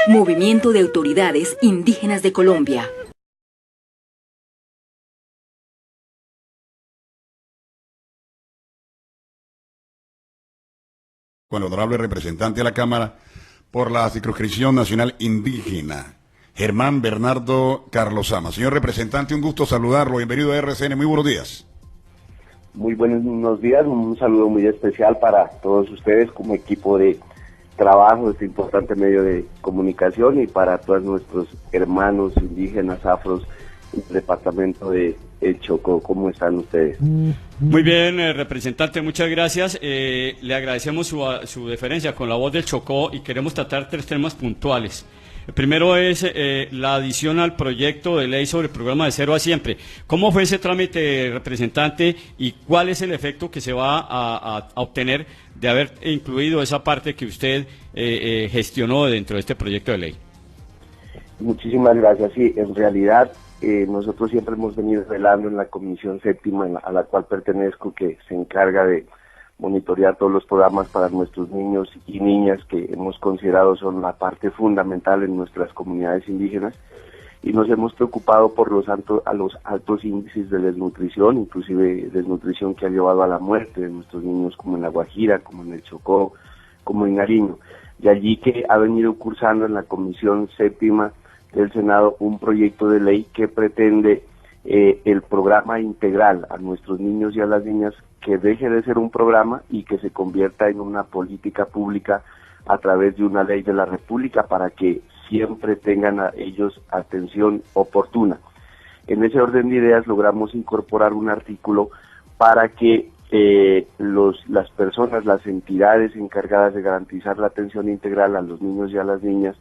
Movimiento de Autoridades Indígenas de Colombia. Con el honorable representante de la Cámara por la Circunscripción Nacional Indígena, Germán Bernardo Carlosama. Señor representante, un gusto saludarlo. Bienvenido a RCN. Muy buenos días. Muy buenos días. Un saludo muy especial para todos ustedes como equipo de trabajo de este importante medio de comunicación y para todos nuestros hermanos indígenas afros del departamento de El Chocó. ¿Cómo están ustedes? Muy bien, representante, muchas gracias. Le agradecemos su deferencia con la voz del Chocó y queremos tratar 3 temas puntuales. El primero es la adición al proyecto de ley sobre el programa de Cero a Siempre. ¿Cómo fue ese trámite, representante, y cuál es el efecto que se va a obtener de haber incluido esa parte que usted gestionó dentro de este proyecto de ley? Muchísimas gracias. Sí, en realidad nosotros siempre hemos venido velando en la Comisión Séptima, a la cual pertenezco, que se encarga de monitorear todos los programas para nuestros niños y niñas que hemos considerado son la parte fundamental en nuestras comunidades indígenas, y nos hemos preocupado por los altos índices de desnutrición, inclusive desnutrición que ha llevado a la muerte de nuestros niños, como en La Guajira, como en el Chocó, como en Nariño. De allí que ha venido cursando en la Comisión Séptima del Senado un proyecto de ley que pretende el programa integral a nuestros niños y a las niñas, que deje de ser un programa y que se convierta en una política pública a través de una ley de la República para que siempre tengan a ellos atención oportuna. En ese orden de ideas logramos incorporar un artículo para que las personas, las entidades encargadas de garantizar la atención integral a los niños y a las niñas,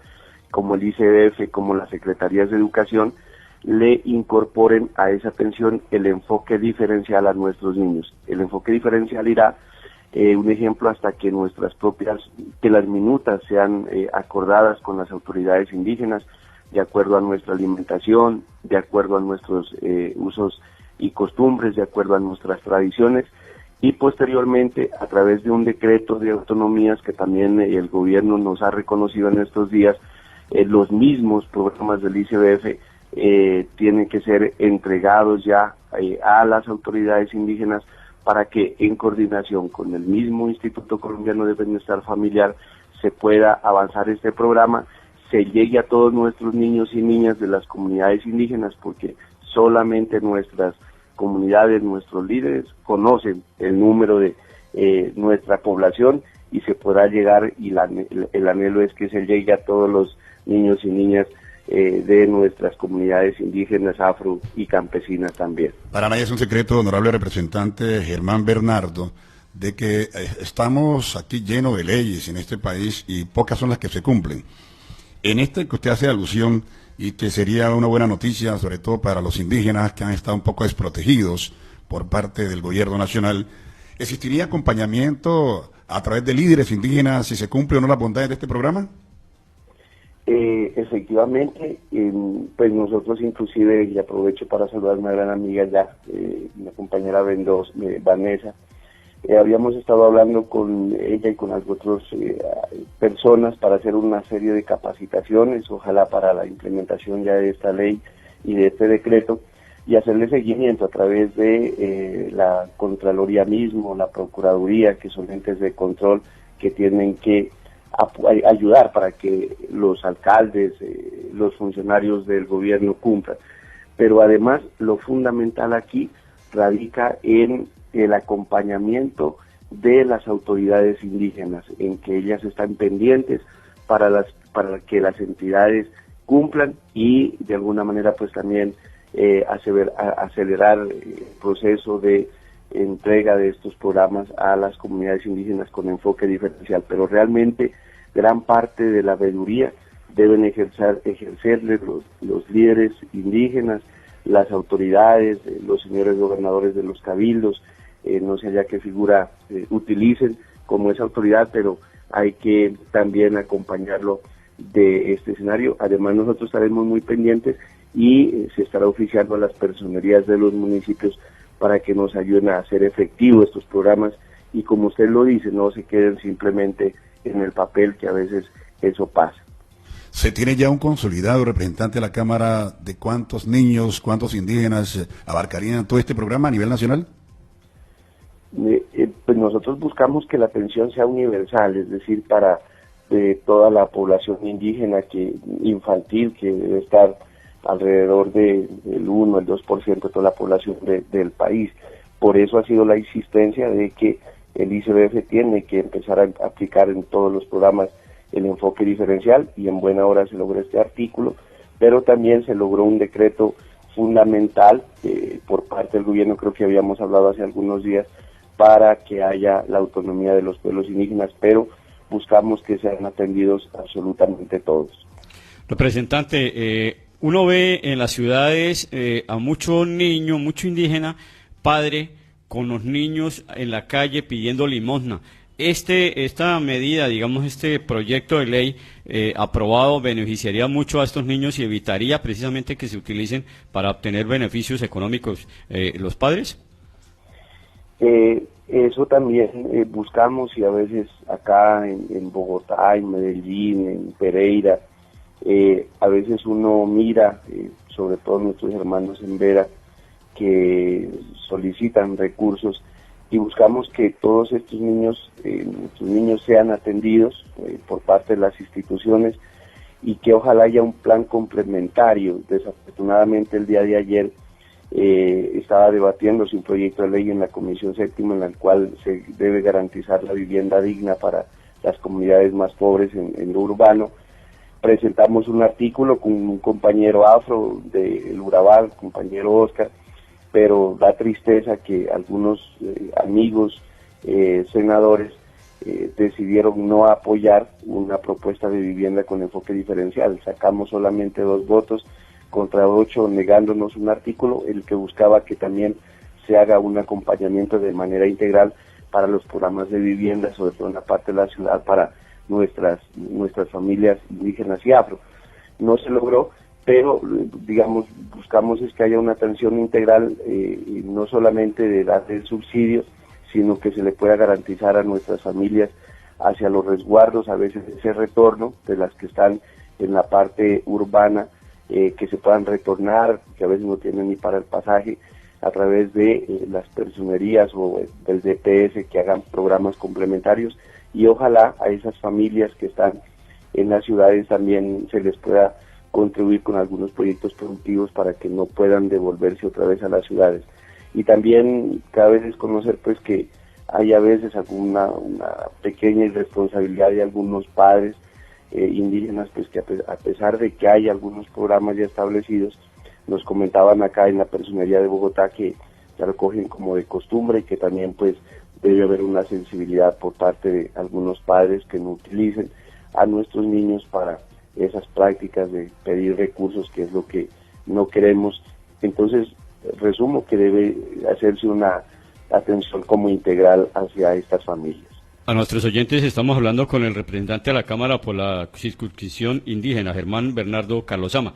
como el ICDF, como las Secretarías de Educación, le incorporen a esa atención el enfoque diferencial a nuestros niños. El enfoque diferencial irá, un ejemplo, hasta que que las minutas sean acordadas con las autoridades indígenas, de acuerdo a nuestra alimentación, de acuerdo a nuestros usos y costumbres, de acuerdo a nuestras tradiciones, y posteriormente, a través de un decreto de autonomías que también el gobierno nos ha reconocido en estos días, los mismos programas del ICBF tienen que ser entregados ya a las autoridades indígenas para que, en coordinación con el mismo Instituto Colombiano de Bienestar Familiar, se pueda avanzar este programa, se llegue a todos nuestros niños y niñas de las comunidades indígenas, porque solamente nuestras comunidades, nuestros líderes conocen el número de nuestra población, y se podrá llegar, y el anhelo es que se llegue a todos los niños y niñas de nuestras comunidades indígenas, afro y campesinas también. Para nadie es un secreto, honorable representante Germán Bernardo, de que estamos aquí llenos de leyes en este país y pocas son las que se cumplen. En este que usted hace alusión, y que sería una buena noticia, sobre todo para los indígenas que han estado un poco desprotegidos por parte del gobierno nacional, ¿existiría acompañamiento a través de líderes indígenas si se cumple o no las bondades de este programa? Efectivamente, pues nosotros inclusive, y aprovecho para saludar a una gran amiga ya, mi compañera Vanessa, habíamos estado hablando con ella y con las otras personas para hacer una serie de capacitaciones, ojalá para la implementación ya de esta ley y de este decreto, y hacerle seguimiento a través de la Contraloría mismo, la Procuraduría, que son entes de control que tienen que ayudar para que los alcaldes, los funcionarios del gobierno cumplan. Pero además lo fundamental aquí radica en el acompañamiento de las autoridades indígenas, en que ellas están pendientes para que las entidades cumplan y de alguna manera pues también acelerar el proceso de entrega de estos programas a las comunidades indígenas con enfoque diferencial. Pero realmente gran parte de la veeduría deben ejercerle los líderes indígenas, las autoridades, los señores gobernadores de los cabildos, no sé ya qué figura utilicen como esa autoridad, pero hay que también acompañarlo de este escenario. Además nosotros estaremos muy pendientes y se estará oficiando a las personerías de los municipios para que nos ayuden a hacer efectivos estos programas y, como usted lo dice, no se queden simplemente en el papel, que a veces eso pasa. ¿Se tiene ya un consolidado representante de la Cámara de cuántos niños, cuántos indígenas abarcarían todo este programa a nivel nacional? Pues nosotros buscamos que la atención sea universal, es decir, para toda la población indígena infantil, que debe estar alrededor del 1, el 2% de toda la población del país. Por eso ha sido la insistencia de que el ICBF tiene que empezar a aplicar en todos los programas el enfoque diferencial, y en buena hora se logró este artículo, pero también se logró un decreto fundamental por parte del gobierno, creo que habíamos hablado hace algunos días, para que haya la autonomía de los pueblos indígenas, pero buscamos que sean atendidos absolutamente todos. Representante, uno ve en las ciudades a mucho niño, mucho indígena, padre, con los niños en la calle pidiendo limosna. Esta medida, digamos, este proyecto de ley aprobado beneficiaría mucho a estos niños y evitaría precisamente que se utilicen para obtener beneficios económicos los padres. Eso también buscamos, y a veces acá en Bogotá, en Medellín, en Pereira, a veces uno mira, sobre todo nuestros hermanos en Vera, que solicitan recursos, y buscamos que todos estos niños, nuestros niños sean atendidos por parte de las instituciones, y que ojalá haya un plan complementario. Desafortunadamente el día de ayer estaba debatiéndose un proyecto de ley en la Comisión Séptima en el cual se debe garantizar la vivienda digna para las comunidades más pobres en lo urbano. Presentamos un artículo con un compañero afro del Urabá, el compañero Oscar, pero da tristeza que algunos amigos senadores decidieron no apoyar una propuesta de vivienda con enfoque diferencial. Sacamos solamente 2 votos contra 8, negándonos un artículo, el que buscaba que también se haga un acompañamiento de manera integral para los programas de vivienda, sobre todo en la parte de la ciudad, para nuestras familias indígenas y afro. No se logró, pero digamos, buscamos es que haya una atención integral, y no solamente de dar el subsidio, sino que se le pueda garantizar a nuestras familias hacia los resguardos, a veces ese retorno de las que están en la parte urbana, que se puedan retornar, que a veces no tienen ni para el pasaje, a través de las personerías o del DPS, que hagan programas complementarios, y ojalá a esas familias que están en las ciudades también se les pueda contribuir con algunos proyectos productivos para que no puedan devolverse otra vez a las ciudades. Y también cada vez es conocer pues que hay a veces una pequeña irresponsabilidad de algunos padres indígenas, pues que a pesar de que hay algunos programas ya establecidos, nos comentaban acá en la personería de Bogotá que ya lo cogen como de costumbre, y que también pues debe haber una sensibilidad por parte de algunos padres que no utilicen a nuestros niños para esas prácticas de pedir recursos, que es lo que no queremos. Entonces, resumo que debe hacerse una atención como integral hacia estas familias. A nuestros oyentes, estamos hablando con el representante de la Cámara por la circunscripción indígena, Germán Bernardo Carlosama.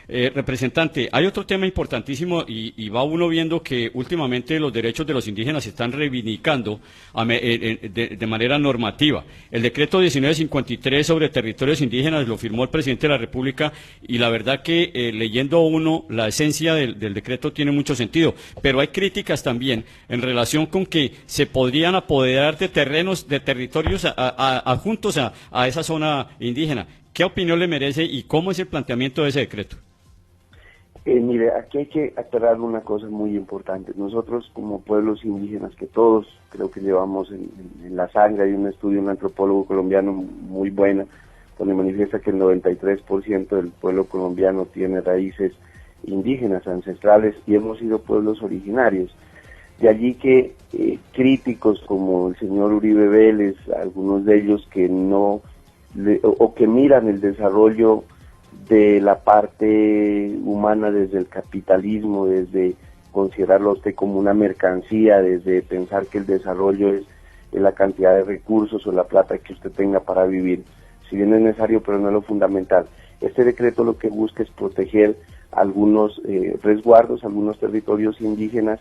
Representante, hay otro tema importantísimo y va uno viendo que últimamente los derechos de los indígenas se están reivindicando de manera normativa. El decreto 1953 sobre territorios indígenas lo firmó el presidente de la República, y la verdad que leyendo uno la esencia del decreto tiene mucho sentido, pero hay críticas también en relación con que se podrían apoderar de terrenos, de territorios adjuntos a esa zona indígena. ¿Qué opinión le merece y cómo es el planteamiento de ese decreto? Mire, aquí hay que aclarar una cosa muy importante. Nosotros como pueblos indígenas, que todos creo que llevamos en la sangre, hay un estudio de un antropólogo colombiano muy bueno, donde manifiesta que el 93% del pueblo colombiano tiene raíces indígenas, ancestrales, y hemos sido pueblos originarios. De allí que críticos como el señor Uribe Vélez, algunos de ellos que no, o que miran el desarrollo de la parte humana desde el capitalismo, desde considerarlo a usted como una mercancía, desde pensar que el desarrollo es la cantidad de recursos o la plata que usted tenga para vivir, si bien es necesario, pero no es lo fundamental. Este decreto lo que busca es proteger algunos resguardos, algunos territorios indígenas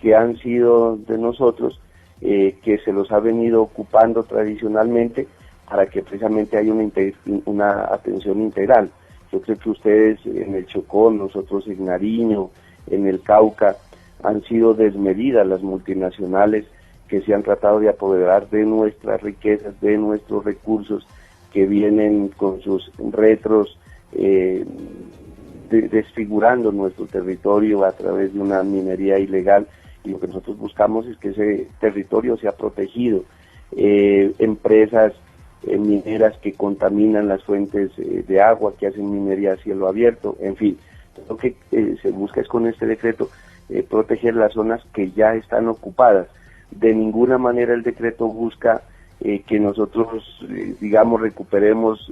que han sido de nosotros, que se los ha venido ocupando tradicionalmente, para que precisamente haya una atención integral. Yo creo que ustedes en el Chocó, nosotros en Nariño, en el Cauca, han sido desmedidas las multinacionales que se han tratado de apoderar de nuestras riquezas, de nuestros recursos, que vienen con sus retros desfigurando nuestro territorio a través de una minería ilegal, y lo que nosotros buscamos es que ese territorio sea protegido. Empresas mineras que contaminan las fuentes de agua, que hacen minería a cielo abierto, en fin, lo que se busca es con este decreto proteger las zonas que ya están ocupadas. De ninguna manera el decreto busca que nosotros, digamos, recuperemos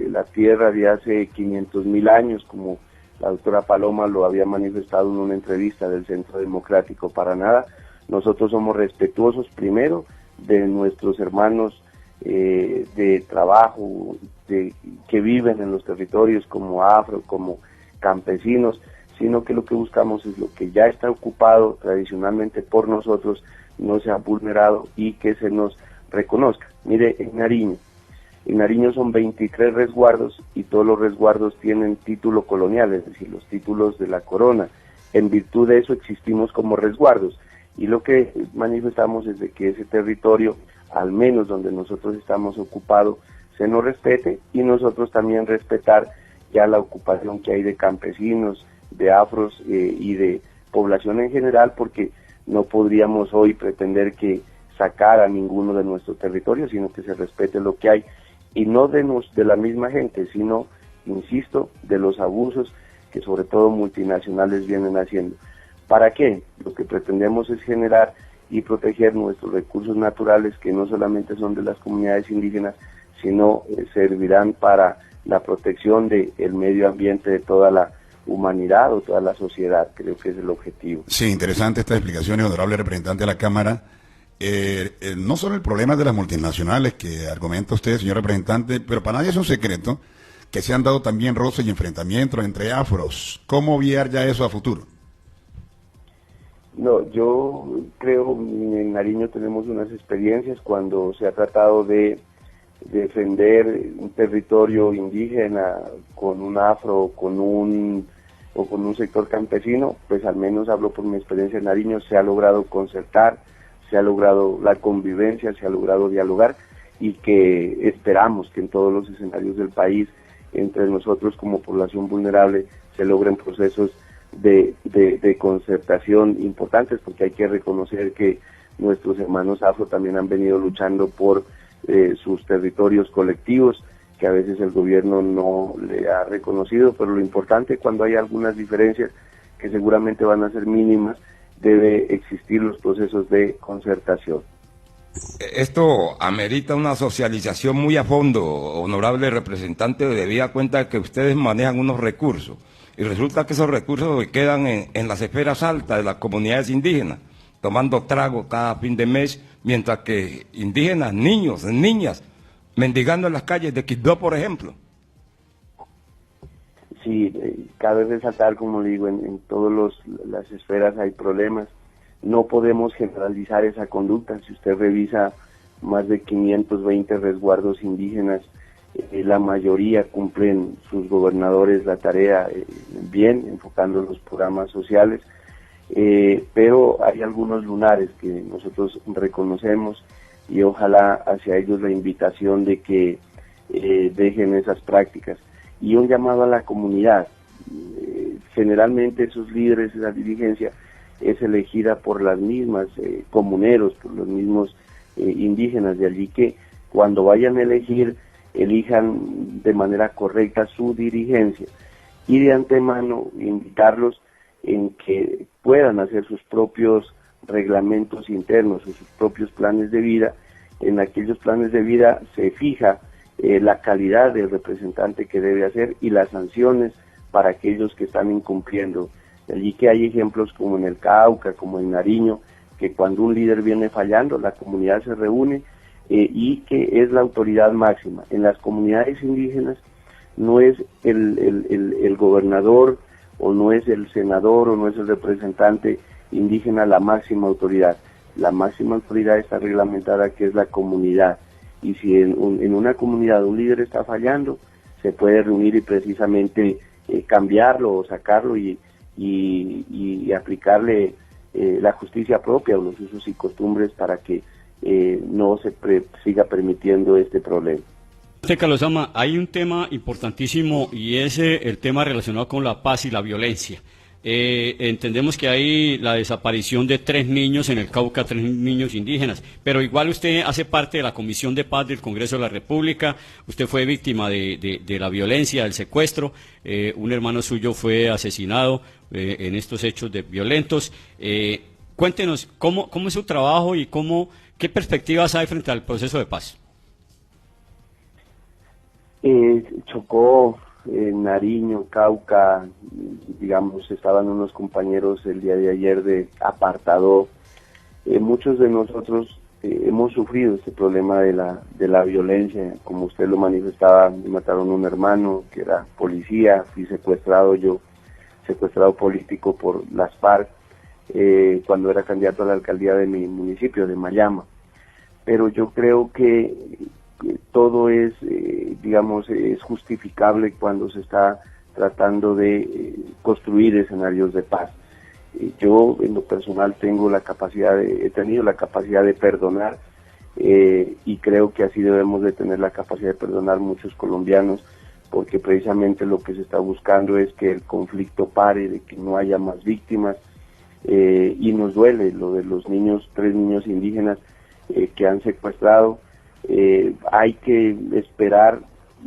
la tierra de hace 500.000 años, como la doctora Paloma lo había manifestado en una entrevista del Centro Democrático. Para nada. Nosotros somos respetuosos primero de nuestros hermanos de trabajo, que viven en los territorios como afro, como campesinos, sino que lo que buscamos es lo que ya está ocupado tradicionalmente por nosotros, no sea vulnerado y que se nos reconozca. Mire, en Nariño son 23 resguardos y todos los resguardos tienen título colonial, es decir, los títulos de la corona. En virtud de eso existimos como resguardos, y lo que manifestamos es de que ese territorio, al menos donde nosotros estamos ocupados, se nos respete, y nosotros también respetar ya la ocupación que hay de campesinos, de afros y de población en general, porque no podríamos hoy pretender que sacar a ninguno de nuestro territorio, sino que se respete lo que hay, y no de la misma gente, sino, insisto, de los abusos que sobre todo multinacionales vienen haciendo. ¿Para qué? Lo que pretendemos es generar y proteger nuestros recursos naturales, que no solamente son de las comunidades indígenas, sino servirán para la protección del medio ambiente de toda la humanidad o toda la sociedad. Creo que es el objetivo. Sí, interesante esta explicación, honorable representante de la Cámara. No solo el problema de las multinacionales que argumenta usted, señor representante, pero para nadie es un secreto que se han dado también roces y enfrentamientos entre afros. ¿Cómo obviar ya eso a futuro? No, yo creo, en Nariño tenemos unas experiencias cuando se ha tratado de defender un territorio indígena con un afro o con un sector campesino. Pues al menos hablo por mi experiencia en Nariño, se ha logrado concertar, se ha logrado la convivencia, se ha logrado dialogar, y que esperamos que en todos los escenarios del país, entre nosotros como población vulnerable, se logren procesos de concertación importantes, porque hay que reconocer que nuestros hermanos afro también han venido luchando por sus territorios colectivos, que a veces el gobierno no le ha reconocido, pero lo importante, cuando hay algunas diferencias que seguramente van a ser mínimas, debe existir los procesos de concertación. Esto amerita una socialización muy a fondo, honorable representante, debida cuenta que ustedes manejan unos recursos, y resulta que esos recursos quedan en las esferas altas de las comunidades indígenas, tomando trago cada fin de mes, mientras que indígenas, niños, niñas, mendigando en las calles de Quibdó, por ejemplo. Sí, cabe resaltar, como le digo, en todas las esferas hay problemas. No podemos generalizar esa conducta. Si usted revisa más de 520 resguardos indígenas, la mayoría cumplen sus gobernadores la tarea bien, enfocando los programas sociales, pero hay algunos lunares que nosotros reconocemos, y ojalá hacia ellos la invitación de que dejen esas prácticas. Y un llamado a la comunidad. Generalmente esos líderes, esa dirigencia, es elegida por las mismas comuneros, por los mismos indígenas, de allí que cuando vayan a elegir, elijan de manera correcta su dirigencia, y de antemano invitarlos en que puedan hacer sus propios reglamentos internos o sus propios planes de vida. En aquellos planes de vida se fija la calidad del representante que debe hacer y las sanciones para aquellos que están incumpliendo. De allí que hay ejemplos como en el Cauca, como en Nariño, que cuando un líder viene fallando, la comunidad se reúne y que es la autoridad máxima. En las comunidades indígenas no es el gobernador, o no es el senador, o no es el representante indígena la máxima autoridad. La máxima autoridad está reglamentada, que es la comunidad. y si en una comunidad un líder está fallando, se puede reunir y precisamente cambiarlo o sacarlo y aplicarle la justicia propia o los usos y costumbres para que no se siga permitiendo este problema. Carlos Sama, hay un tema importantísimo y es el tema relacionado con la paz y la violencia. Entendemos que hay la desaparición de 3 niños en el Cauca, 3 niños indígenas, pero igual usted hace parte de la Comisión de Paz del Congreso de la República, usted fue víctima de la violencia, del secuestro, un hermano suyo fue asesinado en estos hechos violentos. Cuéntenos cómo es su trabajo y qué perspectivas hay frente al proceso de paz. Chocó, Nariño, Cauca, digamos, estaban unos compañeros el día de ayer de apartado. Muchos de nosotros hemos sufrido este problema de la violencia, como usted lo manifestaba, me mataron a un hermano que era policía, fui secuestrado político por las FARC cuando era candidato a la alcaldía de mi municipio, de Mayama. Pero yo creo que todo es, digamos, es justificable cuando se está tratando de construir escenarios de paz. Yo, en lo personal, he tenido la capacidad de perdonar y creo que así debemos de tener la capacidad de perdonar muchos colombianos, porque precisamente lo que se está buscando es que el conflicto pare, de que no haya más víctimas, y nos duele lo de los niños, 3 niños indígenas que han secuestrado. Hay que esperar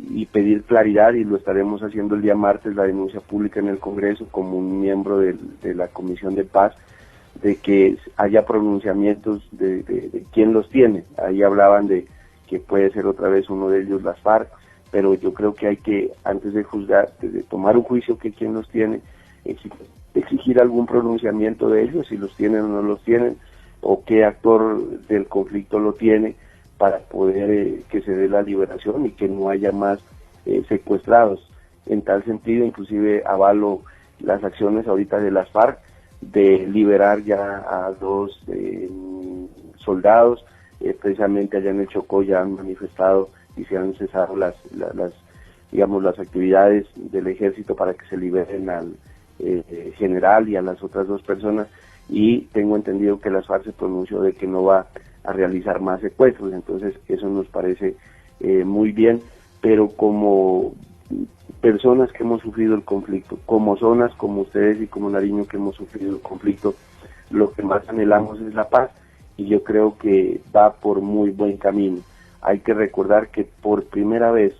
y pedir claridad, y lo estaremos haciendo el día martes, la denuncia pública en el Congreso como un miembro de la Comisión de Paz, de que haya pronunciamientos de quién los tiene. Ahí hablaban de que puede ser otra vez uno de ellos las FARC, pero yo creo que hay que, antes de juzgar, de tomar un juicio que quién los tiene, exigir algún pronunciamiento de ellos, si los tienen o no los tienen, o qué actor del conflicto lo tiene, para poder que se dé la liberación y que no haya más secuestrados. En tal sentido, inclusive avalo las acciones ahorita de las FARC de liberar ya a 2 soldados, precisamente allá en el Chocó ya han manifestado y se han cesado las actividades del ejército para que se liberen al general y a las otras 2 personas, y tengo entendido que las FARC se pronunció de que no va a realizar más secuestros. Entonces eso nos parece muy bien, pero como personas que hemos sufrido el conflicto, como zonas como ustedes y como Nariño que hemos sufrido el conflicto, lo que más anhelamos es la paz, y yo creo que va por muy buen camino. Hay que recordar que por primera vez